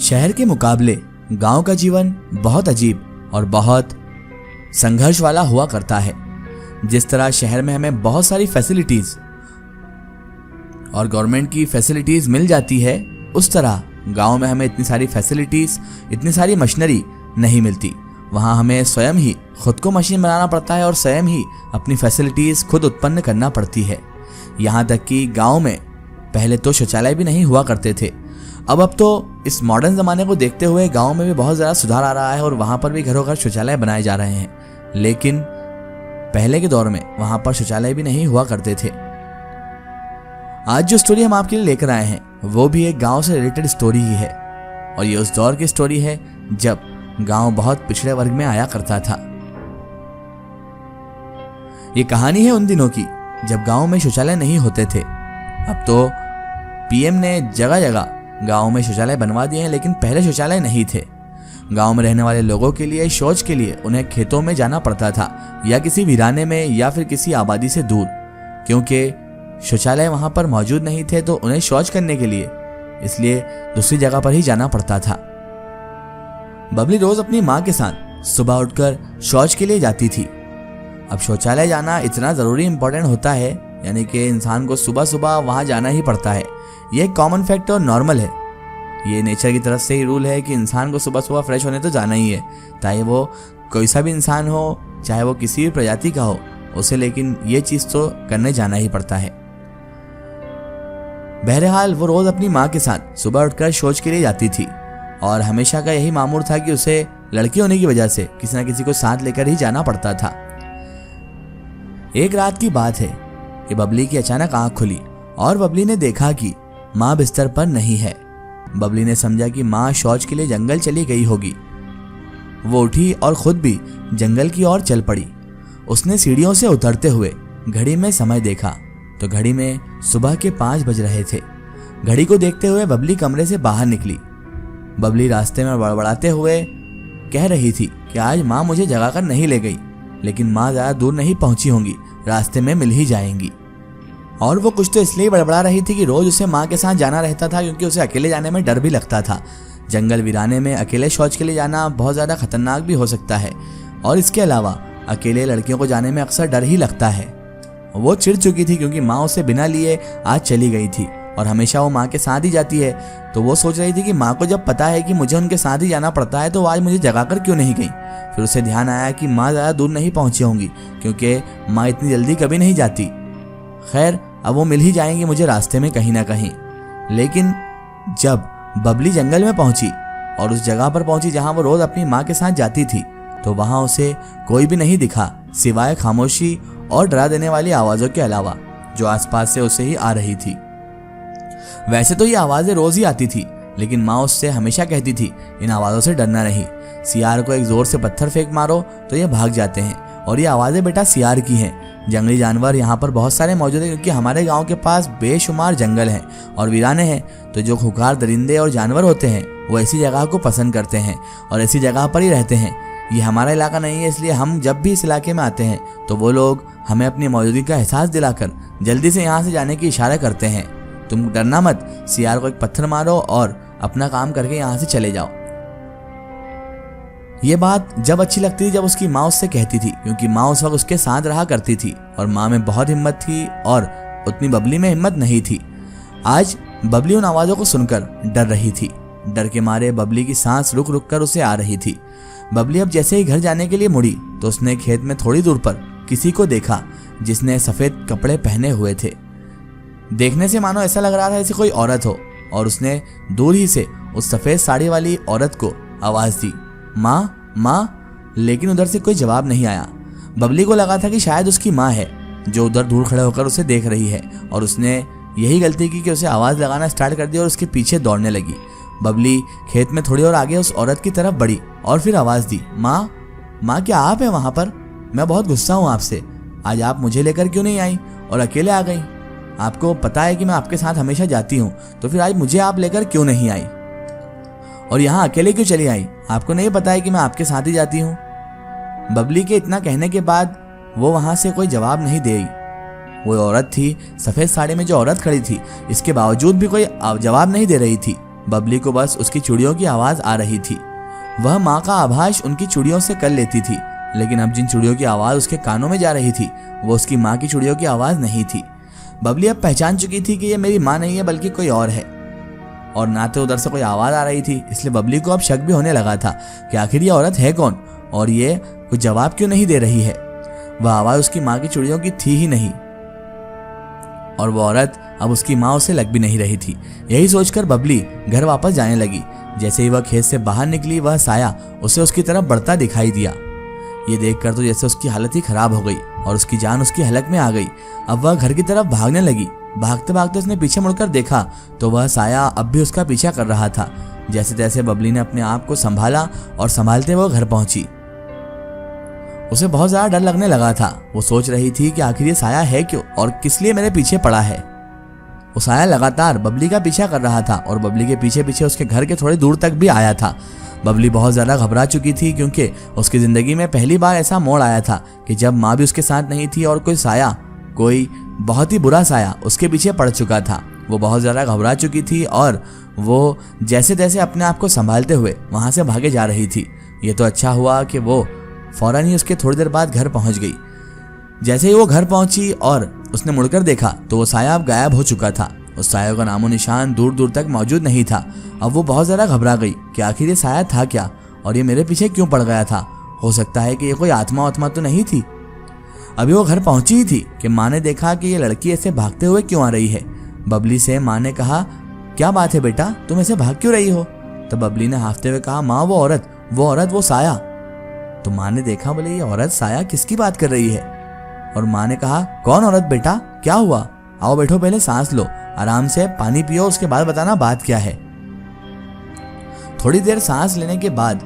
शहर के मुकाबले गांव का जीवन बहुत अजीब और बहुत संघर्ष वाला हुआ करता है। जिस तरह शहर में हमें बहुत सारी फैसिलिटीज और गवर्नमेंट की फैसिलिटीज मिल जाती है, उस तरह गांव में हमें इतनी सारी फैसिलिटीज, इतनी सारी मशीनरी नहीं मिलती। वहां हमें स्वयं ही खुद को मशीन बनाना पड़ता है और स्वयं ही अपनी फैसिलिटीज खुद उत्पन्न करना पड़ती है। यहाँ तक कि गांव में पहले तो शौचालय भी नहीं हुआ करते थे। अब तो इस मॉडर्न ज़माने को देखते हुए गांव में भी बहुत ज़्यादा सुधार आ रहा है और वहाँ पर भी घरों घर शौचालय बनाए जा रहे हैं। लेकिन पहले के दौर में वहाँ पर शौचालय भी नहीं हुआ करते थे। आज जो स्टोरी हम आपके लिए लेकर आए हैं वो भी एक गांव से रिलेटेड स्टोरी ही है, और ये उस दौर की स्टोरी है जब गांव बहुत पिछड़े वर्ग में आया करता था। ये कहानी है उन दिनों की जब गांव में शौचालय नहीं होते थे। अब तो पीएम ने जगह जगह गांव में शौचालय बनवा दिए हैं, लेकिन पहले शौचालय नहीं थे। गांव में रहने वाले लोगों के लिए शौच के लिए उन्हें खेतों में जाना पड़ता था या किसी वीराने में या फिर किसी आबादी से दूर, क्योंकि शौचालय वहां पर मौजूद नहीं थे। तो उन्हें शौच करने के लिए इसलिए दूसरी जगह पर ही जाना पड़ता था। बबली रोज अपनी माँ के साथ सुबह उठकर शौच के लिए जाती थी। अब शौचालय जाना इतना ज़रूरी इंपॉर्टेंट होता है, यानी कि इंसान को सुबह सुबह वहाँ जाना ही पड़ता है। ये एक कॉमन फैक्ट और नॉर्मल है। ये नेचर की तरफ से ही रूल है कि इंसान को सुबह सुबह फ्रेश होने तो जाना ही है, चाहे वो कोई सा भी इंसान हो, चाहे वो किसी भी प्रजाति का हो उसे, लेकिन ये चीज़ तो करने जाना ही पड़ता है। बहरहाल वो रोज़ अपनी माँ के साथ सुबह उठकर शौच के लिए जाती थी और हमेशा का यही मामूल था कि उसे लड़की होने की वजह से किसी न किसी को साथ लेकर ही जाना पड़ता था। एक रात की बात है कि बबली की अचानक आंख खुली और बबली ने देखा कि माँ बिस्तर पर नहीं है। बबली ने समझा कि माँ शौच के लिए जंगल चली गई होगी। वो उठी और खुद भी जंगल की ओर चल पड़ी। उसने सीढ़ियों से उतरते हुए घड़ी में समय देखा तो घड़ी में सुबह के 5 बज रहे थे। घड़ी को देखते हुए बबली कमरे से बाहर निकली। बबली रास्ते में बड़बड़ाते हुए कह रही थी कि आज माँ मुझे जगाकर नहीं ले गई, लेकिन माँ ज़्यादा दूर नहीं पहुंची होंगी, रास्ते में मिल ही जाएंगी। और वो कुछ तो इसलिए बड़बड़ा रही थी कि रोज उसे माँ के साथ जाना रहता था, क्योंकि उसे अकेले जाने में डर भी लगता था। जंगल वीराने में अकेले शौच के लिए जाना बहुत ज़्यादा खतरनाक भी हो सकता है, और इसके अलावा अकेले लड़कियों को जाने में अक्सर डर ही लगता है। वो चिढ़ चुकी थी क्योंकि माँ उसे बिना लिए आज चली गई थी और हमेशा वो माँ के साथ ही जाती है। तो वो सोच रही थी कि माँ को जब पता है कि मुझे उनके साथ ही जाना पड़ता है तो आज मुझे जगाकर क्यों नहीं गई। फिर उसे ध्यान आया कि माँ ज़्यादा दूर नहीं पहुँची होंगी, क्योंकि माँ इतनी जल्दी कभी नहीं जाती। खैर, अब वो मिल ही जाएंगी मुझे रास्ते में कहीं ना कहीं। लेकिन जब बबली जंगल में पहुंची और उस जगह पर पहुंची जहां वो रोज अपनी माँ के साथ जाती थी, तो वहां उसे कोई भी नहीं दिखा सिवाय खामोशी और डरा देने वाली आवाज़ों के अलावा जो आसपास से उसे ही आ रही थी। वैसे तो ये आवाज़ें रोज ही आती थी, लेकिन माँ उससे हमेशा कहती थी इन आवाज़ों से डरना नहीं। सियार को एक जोर से पत्थर फेंक मारो तो ये भाग जाते हैं, और ये आवाज़ें बेटा सियार की हैं। जंगली जानवर यहाँ पर बहुत सारे मौजूद हैं, क्योंकि हमारे गांव के पास बेशुमार जंगल हैं और वीराने हैं। तो जो खुंखार दरिंदे और जानवर होते हैं वो ऐसी जगह को पसंद करते हैं और ऐसी जगह पर ही रहते हैं। ये हमारा इलाका नहीं है, इसलिए हम जब भी इस इलाके में आते हैं तो वो लोग हमें अपनी मौजूदगी का एहसास दिलाकर जल्दी से यहाँ से जाने की इशारा करते हैं। तुम डरना मत, सियार को एक पत्थर मारो और अपना काम करके यहाँ से चले जाओ। ये बात जब अच्छी लगती थी जब उसकी माँ उससे कहती थी, क्योंकि माँ उस वक्त उसके साथ रहा करती थी और माँ में बहुत हिम्मत थी और उतनी बबली में हिम्मत नहीं थी। आज बबली उन आवाज़ों को सुनकर डर रही थी। डर के मारे बबली की सांस रुक रुक कर उसे आ रही थी। बबली अब जैसे ही घर जाने के लिए मुड़ी तो उसने खेत में थोड़ी दूर पर किसी को देखा जिसने सफ़ेद कपड़े पहने हुए थे। देखने से मानो ऐसा लग रहा था जैसे कोई औरत हो, और उसने दूर ही से उस सफ़ेद साड़ी वाली औरत को आवाज़ दी, माँ माँ, लेकिन उधर से कोई जवाब नहीं आया। बबली को लगा था कि शायद उसकी माँ है जो उधर दूर खड़े होकर उसे देख रही है, और उसने यही गलती की कि उसे आवाज़ लगाना स्टार्ट कर दी और उसके पीछे दौड़ने लगी। बबली खेत में थोड़ी और आगे उस औरत की तरफ बढ़ी और फिर आवाज़ दी, माँ माँ, क्या आप हैं वहाँ पर? मैं बहुत गुस्सा हूँ आपसे। आज आप मुझे लेकर क्यों नहीं आई और अकेले आ गई? आपको पता है कि मैं आपके साथ हमेशा जाती हूँ, तो फिर आज मुझे आप लेकर क्यों नहीं आई और यहाँ अकेले क्यों चली आई? आपको नहीं पता है कि मैं आपके साथ ही जाती हूँ? बबली के इतना कहने के बाद वो वहाँ से कोई जवाब नहीं दे रही। वो औरत थी, सफ़ेद साड़ी में जो औरत खड़ी थी, इसके बावजूद भी कोई जवाब नहीं दे रही थी। बबली को बस उसकी चूड़ियों की आवाज आ रही थी। वह माँ का आभास उनकी चूड़ियों से कर लेती थी, लेकिन अब जिन चूड़ियों की आवाज उसके कानों में जा रही थी वो उसकी माँ की चूड़ियों की आवाज नहीं थी। बबली अब पहचान चुकी थी कि ये मेरी माँ नहीं है बल्कि कोई और है, और ना तो उधर से कोई आवाज आ रही थी। इसलिए बबली को अब शक भी होने लगा था कि आखिर ये औरत है कौन और ये कुछ जवाब क्यों नहीं दे रही है। वह आवाज उसकी माँ की चूड़ियों की थी ही नहीं, और वो औरत अब उसकी माँ उसे लग भी नहीं रही थी। यही सोचकर बबली घर वापस जाने लगी। जैसे ही वह खेत से बाहर निकली, वह साया उसे उसकी तरफ बढ़ता दिखाई दिया। ये देखकर तो जैसे उसकी हालत ही खराब हो गई और उसकी जान उसकी हलक में आ गई। अब वह घर की तरफ भागने लगी। भागते भागते उसने पीछे मुड़कर देखा तो वह साया अब भी उसका पीछा कर रहा था। जैसे तैसे बबली ने अपने आप को संभाला और संभालते वो घर पहुंची। उसे बहुत ज्यादा डर लगने लगा था। वो सोच रही थी कि आखिर ये साया है क्यों और किस लिए मेरे पीछे पड़ा है। वो साया लगातार बबली का पीछा कर रहा था और बबली के पीछे पीछे उसके घर के थोड़ी दूर तक भी आया था। बबली बहुत ज्यादा घबरा चुकी थी, क्योंकि उसकी जिंदगी में पहली बार ऐसा मोड़ आया था कि जब माँ भी उसके साथ नहीं थी और कोई साया, कोई बहुत ही बुरा साया उसके पीछे पड़ चुका था। वो बहुत ज्यादा घबरा चुकी थी और वो जैसे तैसे अपने आप को संभालते हुए वहां से भागे जा रही थी। ये तो अच्छा हुआ कि वो फौरन ही उसके थोड़ी देर बाद घर पहुंच गई। जैसे ही वो घर पहुंची और उसने मुड़कर देखा तो वो साया अब गायब हो चुका था। उस साया का नामो निशान दूर दूर तक मौजूद नहीं था। अब वो बहुत ज़्यादा घबरा गई कि आखिर ये साया था क्या और ये मेरे पीछे क्यों पड़ गया था। हो सकता है कि ये कोई आत्मा तो नहीं थी। अभी वो घर पहुंची ही थी कि माँ ने देखा कि ये लड़की ऐसे भागते हुए क्यों आ रही है। बबली से माँ ने कहा, क्या बात है बेटा, तुम ऐसे भाग क्यों रही हो। तो बबली ने हाफते हुए कहा, माँ वो औरत वो साया। तो माँ ने देखा, बोले ये औरत साया किसकी बात कर रही है। और माँ ने कहा, कौन औरत बेटा, क्या हुआ, आओ बैठो, पहले सांस लो, आराम से पानी पियो, उसके बाद बताना बात क्या है। थोड़ी देर सांस लेने के बाद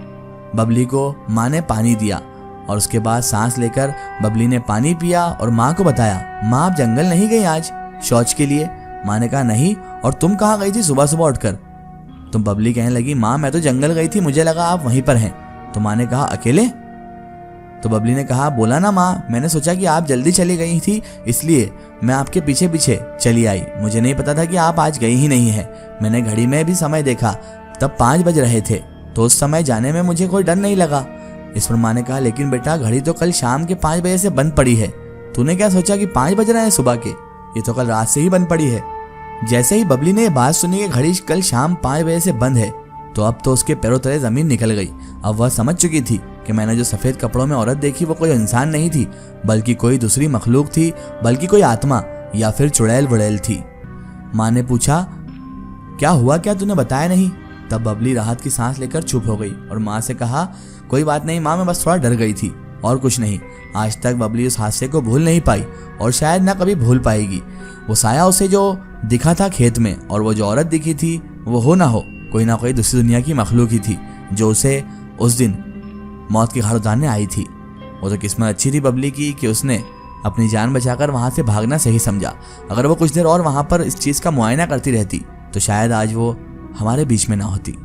बबली को माँ ने पानी दिया और उसके बाद सांस लेकर बबली ने पानी पिया और माँ को बताया, माँ आप जंगल नहीं गई आज शौच के लिए। माँ ने कहा, नहीं, और तुम कहाँ गई थी सुबह सुबह उठकर। तो बबली कहने लगी, माँ मैं तो जंगल गई थी, मुझे लगा आप वहीं पर हैं। तो माँ ने कहा, अकेले। तो बबली ने कहा, बोला ना माँ, मैंने सोचा कि आप जल्दी चली गई थी इसलिए मैं आपके पीछे पीछे चली आई। मुझे नहीं पता था कि आप आज गई ही नहीं है। मैंने घड़ी में भी समय देखा, तब 5 बज रहे थे, तो उस समय जाने में मुझे कोई डर नहीं लगा। इस पर माँ ने कहा, लेकिन बेटा घड़ी तो कल शाम के 5 बजे से बंद पड़ी है। तूने क्या सोचा कि 5 बज रहे हैं सुबह के, ये तो कल रात से ही बंद पड़ी है। जैसे ही बबली ने बात सुनी कि घड़ी कल शाम 5 बजे से बंद है, तो अब तो उसके पैरों तले जमीन निकल गई। अब वह समझ चुकी थी कि मैंने जो सफेद कपड़ों में औरत देखी वो कोई इंसान नहीं थी, बल्कि कोई दूसरी मखलूक थी, बल्कि कोई आत्मा या फिर चुड़ैल वुड़ैल थी। माँ ने पूछा, क्या हुआ, क्या तूने बताया नहीं। तब बबली राहत की सांस लेकर चुप हो गई और माँ से कहा, कोई बात नहीं माँ, मैं बस थोड़ा डर गई थी और कुछ नहीं। आज तक बबली उस हादसे को भूल नहीं पाई और शायद ना कभी भूल पाएगी। वो साया उसे जो दिखा था खेत में और वो जो औरत दिखी थी वो हो ना कोई दूसरी दुनिया की मखलूक ही थी जो उसे उस दिन मौत की घाट उतारने आई थी। वो तो किस्मत अच्छी थी बबली की कि उसने अपनी जान बचाकर वहां से भागना सही समझा। अगर वो कुछ देर और वहां पर इस चीज का मुआयना करती रहती तो शायद आज वो हमारे बीच में ना होती।